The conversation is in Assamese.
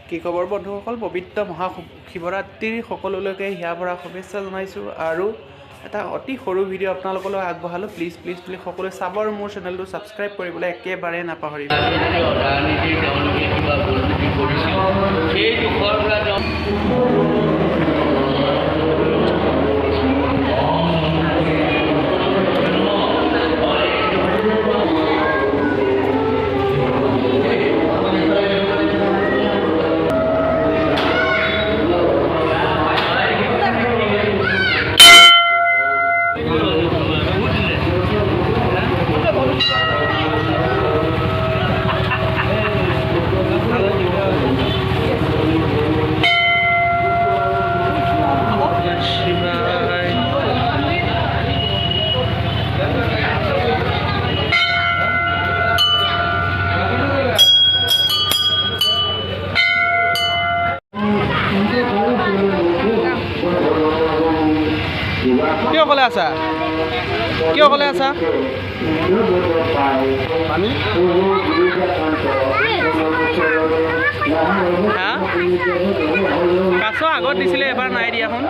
কি খবৰ বন্ধুসকল, পবিত্ৰ মহাশিৱৰাত্ৰিৰ সকলোলৈকে হিয়া ভৰা শুভেচ্ছা জনাইছোঁ আৰু এটা অতি সৰু ভিডিঅ' আপোনালোকলৈ আগবঢ়ালোঁ। প্লিজ সকলোৱে চাব আৰু মোৰ চেনেলটো ছাবস্ক্ৰাইব কৰিবলৈ একেবাৰে নাপাহৰিব। কিয় অকলে আছা? আমি কাছ আগত দিছিলে, এবাৰ নাই দিয়াখন।